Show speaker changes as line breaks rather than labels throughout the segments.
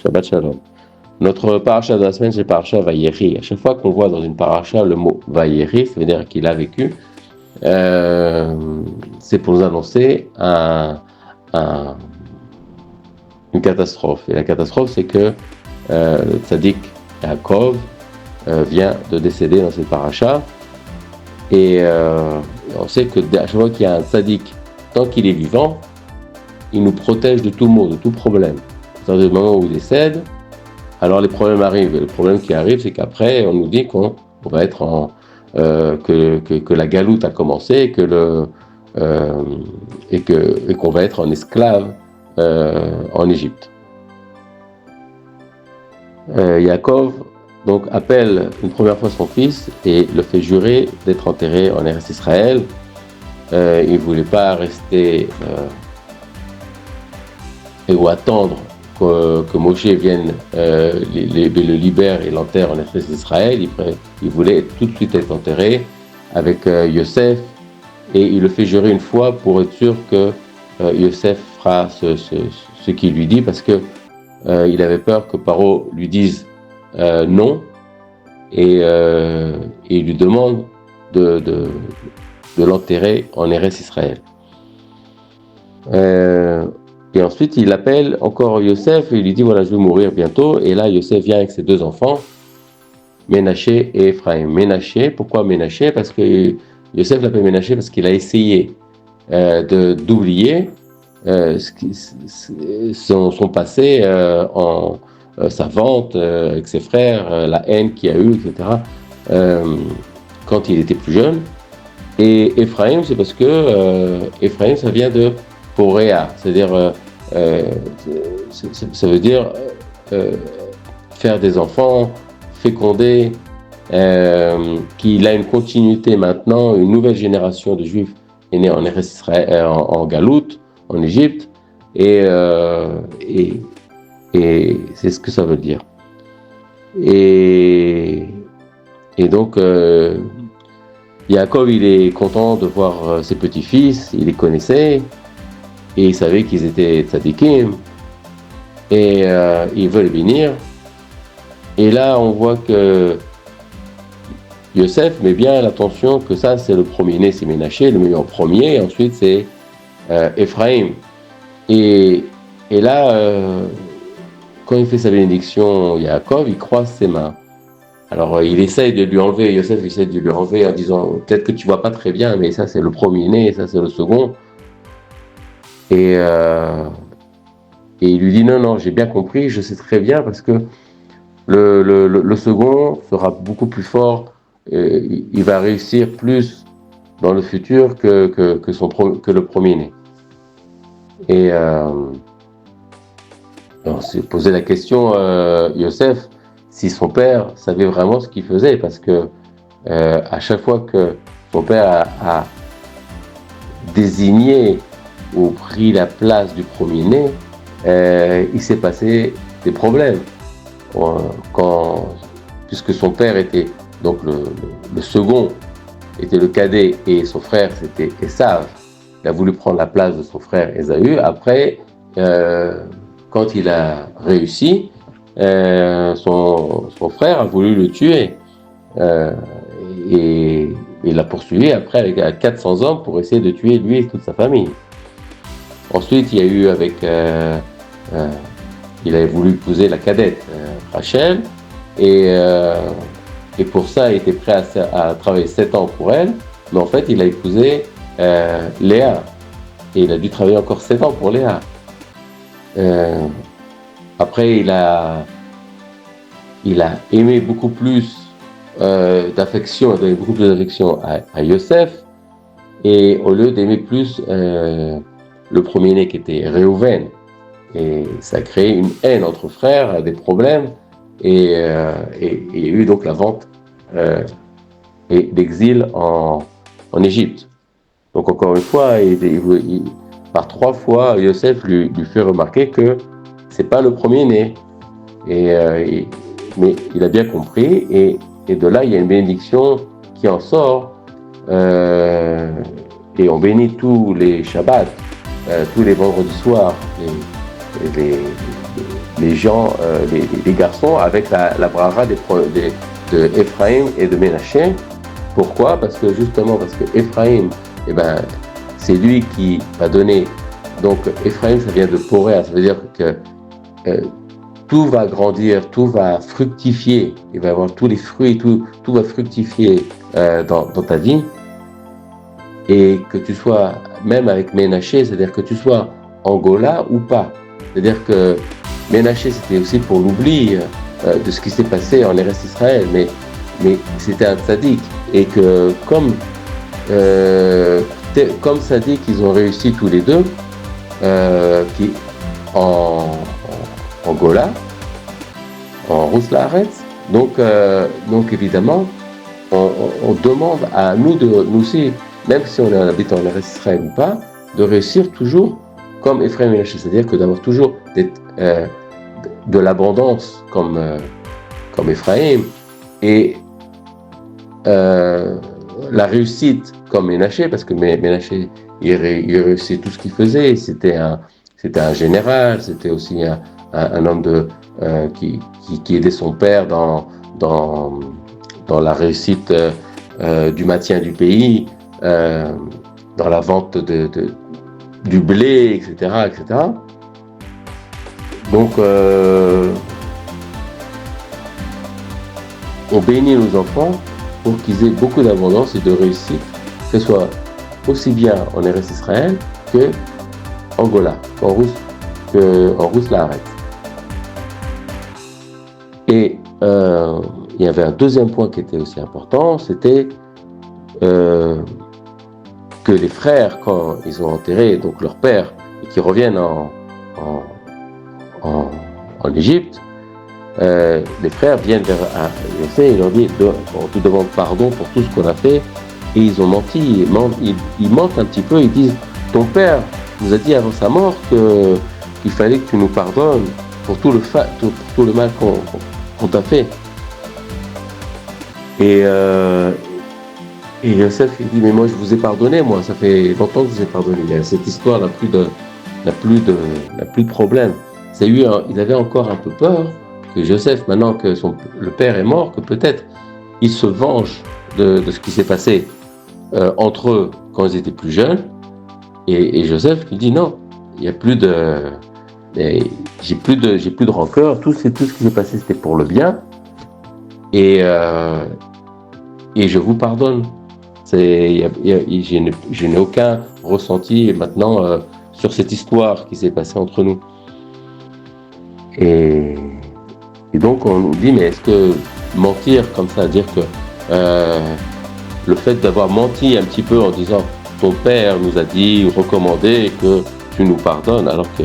Shabbat Shalom. Notre paracha de la semaine, c'est paracha Vayechi. À chaque fois qu'on voit dans une paracha le mot Vayechi, ça veut dire qu'il a vécu, c'est pour nous annoncer une catastrophe. Et la catastrophe, c'est que le tzaddik Yaakov vient de décéder dans cette paracha. Et on sait que à chaque fois qu'il y a un tzaddik, tant qu'il est vivant, il nous protège de tout mot, de tout problème. À partir du moment où il décède, alors les problèmes arrivent. Et le problème qui arrive, c'est qu'après, on nous dit qu'on va être que la galoute a commencé et qu'on va être en esclave en Égypte. Yaakov donc appelle une première fois son fils et le fait jurer d'être enterré en Eretz Israël. Il ne voulait pas rester ou attendre que Moshe vienne, le libère et l'enterre en Eretz Israël. Il voulait tout de suite être enterré avec Yosef, et il le fait jurer une fois pour être sûr que Yosef fera ce qu'il lui dit, parce que il avait peur que Paro lui dise non, et il lui demande de l'enterrer en Eretz Israël. Et ensuite, il appelle encore Yosef et il lui dit, voilà, je vais mourir bientôt. Et là, Yosef vient avec ses deux enfants, Ménaché et Ephraim. Ménaché, pourquoi Ménaché? Parce que Yosef l'appelle Ménaché parce qu'il a essayé d'oublier son passé sa vente avec ses frères, la haine qu'il y a eu, etc., quand il était plus jeune. Et Ephraim, c'est parce que Ephraim, ça vient de Poréa, c'est-à-dire, ça veut dire faire des enfants, féconder, qu'il a une continuité maintenant, une nouvelle génération de Juifs est née en Eretz Israël, en Galoute, en Égypte, et c'est ce que ça veut dire. Et donc, Yaakov, il est content de voir ses petits-fils, il les connaissait, et il savait qu'ils étaient tzadikim, et il veut les bénir. Et là, on voit que Yosef met bien l'attention que ça, c'est le premier-né, c'est Ménaché, le meilleur premier, et ensuite c'est Ephraim. Et là, quand il fait sa bénédiction, Yaakov, il croise ses mains. Alors, il essaye de lui enlever, Yosef essaie de lui enlever en disant, peut-être que tu vois pas très bien, mais ça c'est le premier-né, ça c'est le second. Et il lui dit, non, j'ai bien compris, je sais très bien, parce que le second sera beaucoup plus fort, il va réussir plus dans le futur que le premier-né. Et on s'est posé la question, Yosef, si son père savait vraiment ce qu'il faisait, parce que à chaque fois que son père a désigné ou pris la place du premier-né, il s'est passé des problèmes. Puisque son père était, donc le second était le cadet et son frère c'était Esav, il a voulu prendre la place de son frère Ésaü. Après, quand il a réussi, son frère a voulu le tuer, et il l'a poursuivi après avec 400 hommes pour essayer de tuer lui et toute sa famille. Ensuite, il y a eu il avait voulu épouser la cadette, Rachel, et pour ça, il était prêt à travailler 7 ans pour elle, mais en fait, il a épousé Léa, et il a dû travailler encore 7 ans pour Léa. Après, il a aimé beaucoup plus d'affection, donné beaucoup plus d'affection à Yosef, et au lieu d'aimer plus le premier-né qui était Réhouven, et ça a créé une haine entre frères, des problèmes, et il y a eu donc la vente et l'exil en Égypte. Donc encore une fois, par 3 fois, Yosef lui fait remarquer que c'est pas le premier-né, mais il a bien compris, et de là il y a une bénédiction qui en sort, et on bénit tous les Shabbats, tous les vendredis soirs, les gens, les garçons, avec la brara de Ephraim et de Ménaché. Pourquoi? Parce que Ephraim, eh ben, c'est lui qui va donner. Donc Ephraim, ça vient de Poréa, ça veut dire que tout va grandir, tout va fructifier, il va y avoir tous les fruits, tout va fructifier dans ta vie. Et que tu sois, même avec Ménaché, c'est-à-dire que tu sois Angola ou pas. C'est-à-dire que Ménaché, c'était aussi pour l'oubli de ce qui s'est passé en Eretz Israël, mais c'était un tzaddik. Et que comme tzaddik, ils ont réussi tous les deux, en Gola, en Rousse Laaretz. Donc évidemment, on demande à nous aussi, même si on habite en Israël ou pas, de réussir toujours comme Ephraim et Ménaché, c'est-à-dire que d'avoir toujours de l'abondance comme Ephraim et la réussite comme Ménaché, parce que Ménaché il réussit tout ce qu'il faisait, c'était un général, c'était aussi un homme qui aidait son père dans la réussite du maintien du pays, dans la vente du blé, etc. Donc, on bénit nos enfants pour qu'ils aient beaucoup d'abondance et de réussite, que ce soit aussi bien en Eretz Israël que en Gola, en Rousse Laaretz. Et il y avait un deuxième point qui était aussi important, c'était que les frères, quand ils ont enterré donc leur père et qu'ils reviennent en Égypte, les frères viennent vers Yosef et leur disent on te demande pardon pour tout ce qu'on a fait. Et ils ont menti, ils mentent un petit peu, ils disent ton père nous a dit avant sa mort qu'il fallait que tu nous pardonnes pour tout le mal qu'on t'a fait. Et Yosef il dit mais moi je vous ai pardonné, moi ça fait longtemps que je vous ai pardonné. Il y a cette histoire n'a plus de problème. Il avait encore un peu peur que Joseph, maintenant que le père est mort, que peut-être il se venge de ce qui s'est passé entre eux quand ils étaient plus jeunes. Et Joseph lui dit non, il y a plus de, j'ai plus de rancœur. Tout ce qui s'est passé, c'était pour le bien. Et je vous pardonne. Je n'ai aucun ressenti maintenant sur cette histoire qui s'est passée entre nous. Et donc on nous dit, mais est-ce que mentir comme ça, dire que le fait d'avoir menti un petit peu en disant ton père nous a dit, recommandé que tu nous pardonnes, alors que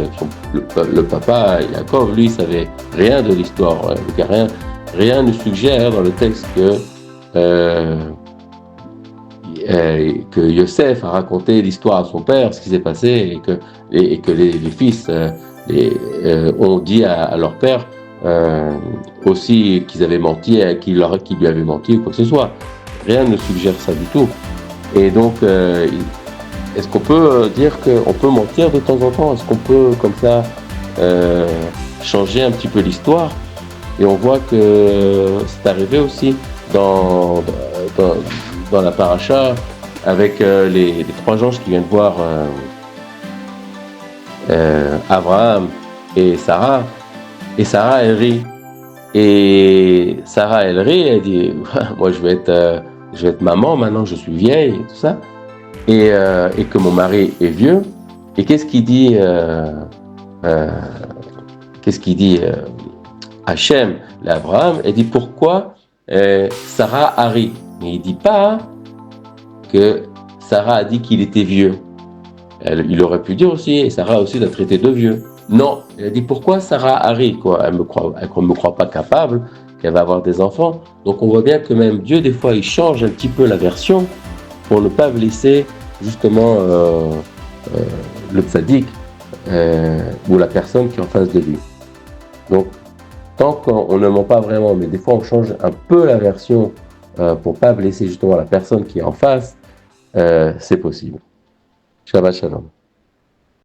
le papa Yaakov, lui, savait rien de l'histoire. Rien ne suggère dans le texte que Yosef a raconté l'histoire à son père, ce qui s'est passé, et que les fils ont dit à leur père aussi qu'ils avaient menti, qu'ils lui avaient menti ou quoi que ce soit. Rien ne suggère ça du tout. Et donc, est-ce qu'on peut dire qu'on peut mentir de temps en temps? Est-ce qu'on peut, comme ça, changer un petit peu l'histoire? Et on voit que c'est arrivé aussi dans la paracha avec les trois anges qui viennent voir Abraham et Sarah. Et Sarah, elle rit. Et Sarah, elle rit, elle dit moi je vais être maman, maintenant je suis vieille et tout ça. Et que mon mari est vieux. Et qu'est-ce qu'il dit Hachem, l'Abraham, elle dit pourquoi Sarah a ri. Mais il dit pas que Sarah a dit qu'il était vieux. Il aurait pu dire aussi, et Sarah aussi l'a traité de vieux. Non, elle a dit pourquoi Sarah a ri, quoi. Elle me croit pas capable qu'elle va avoir des enfants. Donc on voit bien que même Dieu, des fois, il change un petit peu la version pour ne pas blesser justement le tzaddik ou la personne qui est en face de lui. Donc, tant qu'on ne ment pas vraiment, mais des fois on change un peu la version pour pas blesser justement la personne qui est en face, c'est possible. Shabbat Shalom.